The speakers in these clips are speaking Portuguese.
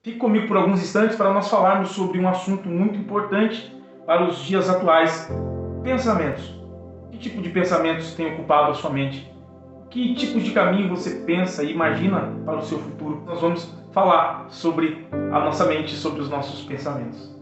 Fique comigo por alguns instantes para nós falarmos sobre um assunto muito importante para os dias atuais: pensamentos. Que tipo de pensamentos tem ocupado a sua mente? Que tipo de caminho você pensa e imagina para o seu futuro? Nós vamos falar sobre a nossa mente, sobre os nossos pensamentos.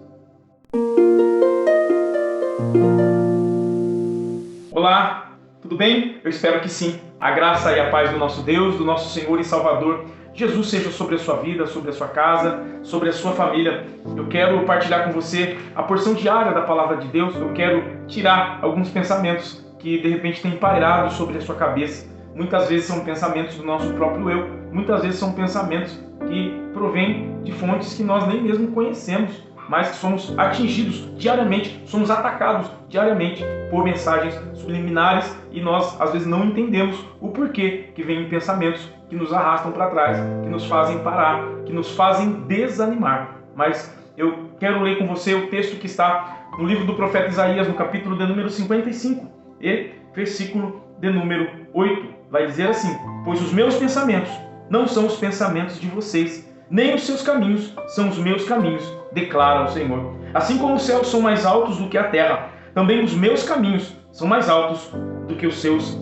Olá, tudo bem? Eu espero que sim. A graça e a paz do nosso Deus, do nosso Senhor e Salvador Jesus seja sobre a sua vida, sobre a sua casa, sobre a sua família. Eu quero partilhar com você a porção diária da Palavra de Deus. Eu quero tirar alguns pensamentos que de repente têm pairado sobre a sua cabeça. Muitas vezes são pensamentos do nosso próprio eu, muitas vezes são pensamentos que provêm de fontes que nós nem mesmo conhecemos, mas que somos atingidos diariamente, somos atacados diariamente por mensagens subliminares e nós às vezes não entendemos o porquê que vêm pensamentos que nos arrastam para trás, que nos fazem parar, que nos fazem desanimar. Mas eu quero ler com você o texto que está no livro do profeta Isaías, no capítulo de número 55 e versículo de número 8. Vai dizer assim: pois os meus pensamentos não são os pensamentos de vocês, nem os seus caminhos são os meus caminhos, declara o Senhor. Assim como os céus são mais altos do que a terra, também os meus caminhos são mais altos do que os seus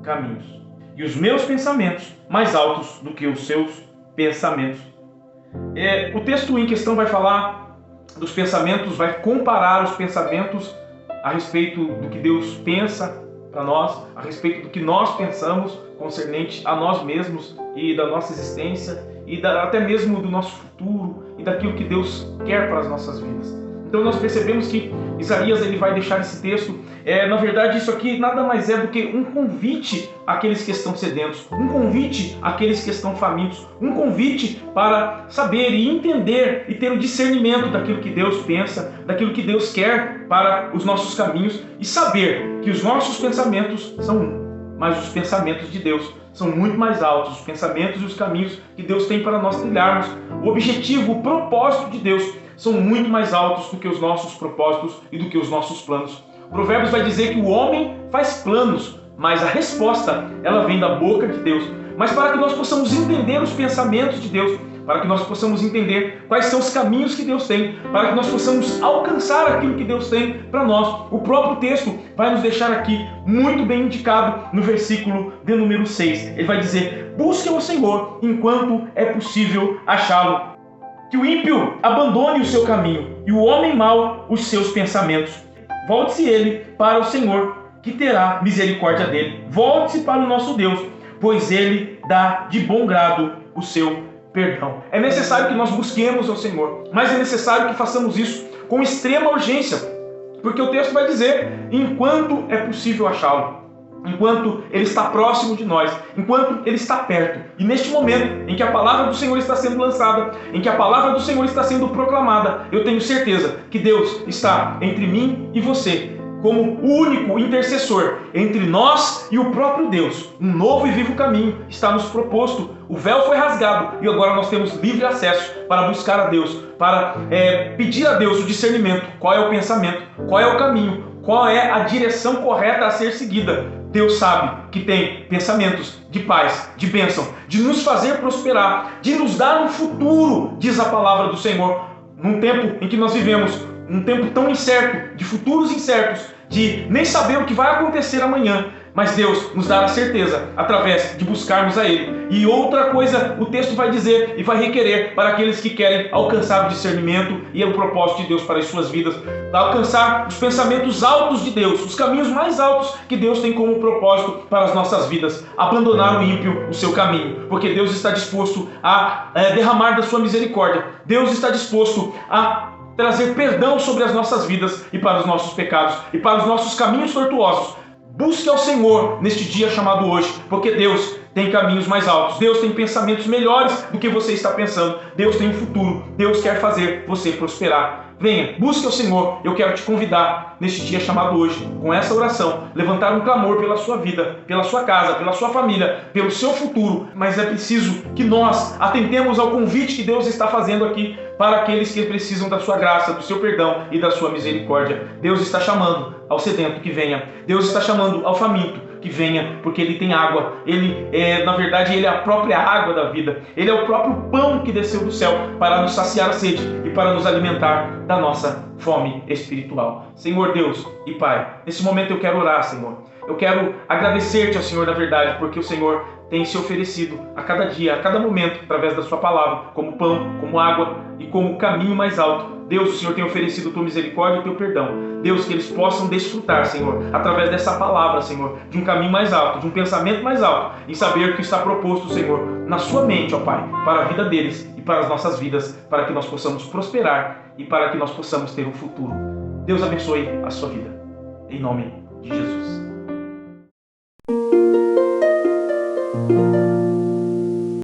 caminhos, e os meus pensamentos mais altos do que os seus pensamentos. O texto em questão vai falar dos pensamentos, vai comparar os pensamentos a respeito do que Deus pensa para nós, a respeito do que nós pensamos concernente a nós mesmos e da nossa existência e até mesmo do nosso futuro e daquilo que Deus quer para as nossas vidas. Então nós percebemos que Isaías ele vai deixar esse texto, na verdade isso aqui nada mais é do que um convite àqueles que estão sedentos, um convite àqueles que estão famintos, um convite para saber e entender e ter o discernimento daquilo que Deus pensa, daquilo que Deus quer para os nossos caminhos e saber que os nossos pensamentos são um, mas os pensamentos de Deus são muito mais altos, os pensamentos e os caminhos que Deus tem para nós trilharmos. O objetivo, o propósito de Deus são muito mais altos do que os nossos propósitos e do que os nossos planos. O Provérbios vai dizer que o homem faz planos, mas a resposta ela vem da boca de Deus. Mas para que nós possamos entender os pensamentos de Deus, para que nós possamos entender quais são os caminhos que Deus tem, para que nós possamos alcançar aquilo que Deus tem para nós, o próprio texto vai nos deixar aqui muito bem indicado no versículo de número 6. Ele vai dizer: busquem o Senhor enquanto é possível achá-lo. Que o ímpio abandone o seu caminho e o homem mau os seus pensamentos. Volte-se ele para o Senhor, que terá misericórdia dele. Volte-se para o nosso Deus, pois ele dá de bom grado o seu perdão. É necessário que nós busquemos ao Senhor, mas é necessário que façamos isso com extrema urgência, porque o texto vai dizer: enquanto é possível achá-lo, enquanto Ele está próximo de nós, enquanto Ele está perto. E neste momento em que a palavra do Senhor está sendo lançada, em que a palavra do Senhor está sendo proclamada, eu tenho certeza que Deus está entre mim e você, como o único intercessor entre nós e o próprio Deus. Um novo e vivo caminho está nos proposto. O véu foi rasgado e agora nós temos livre acesso para buscar a Deus, para pedir a Deus o discernimento. Qual é o pensamento? Qual é o caminho? Qual é a direção correta a ser seguida? Deus sabe que tem pensamentos de paz, de bênção, de nos fazer prosperar, de nos dar um futuro, diz a palavra do Senhor. Num tempo em que nós vivemos, um tempo tão incerto, de futuros incertos, de nem saber o que vai acontecer amanhã, mas Deus nos dá a certeza através de buscarmos a Ele. E outra coisa o texto vai dizer e vai requerer para aqueles que querem alcançar o discernimento e o propósito de Deus para as suas vidas, alcançar os pensamentos altos de Deus, os caminhos mais altos que Deus tem como propósito para as nossas vidas. Abandonar o ímpio o seu caminho, porque Deus está disposto a derramar da sua misericórdia. Deus está disposto a trazer perdão sobre as nossas vidas e para os nossos pecados e para os nossos caminhos tortuosos. Busque ao Senhor neste dia chamado hoje, porque Deus tem caminhos mais altos, Deus tem pensamentos melhores do que você está pensando, Deus tem um futuro, Deus quer fazer você prosperar. Venha, busque ao Senhor. Eu quero te convidar neste dia chamado hoje, com essa oração, levantar um clamor pela sua vida, pela sua casa, pela sua família, pelo seu futuro. Mas é preciso que nós atentemos ao convite que Deus está fazendo aqui para aqueles que precisam da sua graça, do seu perdão e da sua misericórdia. Deus está chamando ao sedento que venha. Deus está chamando ao faminto que venha, porque Ele tem água. Ele na verdade, Ele é a própria água da vida. Ele é o próprio pão que desceu do céu para nos saciar a sede e para nos alimentar da nossa fome espiritual. Senhor Deus e Pai, nesse momento eu quero orar, Senhor. Eu quero agradecer-te, ó Senhor, na verdade, porque o Senhor tem se oferecido a cada dia, a cada momento, através da sua palavra, como pão, como água e como caminho mais alto. Deus, o Senhor tem oferecido tua misericórdia e teu perdão. Deus, que eles possam desfrutar, Senhor, através dessa palavra, Senhor, de um caminho mais alto, de um pensamento mais alto, e saber o que está proposto, Senhor, na sua mente, ó Pai, para a vida deles e para as nossas vidas, para que nós possamos prosperar e para que nós possamos ter um futuro. Deus abençoe a sua vida. Em nome de Jesus.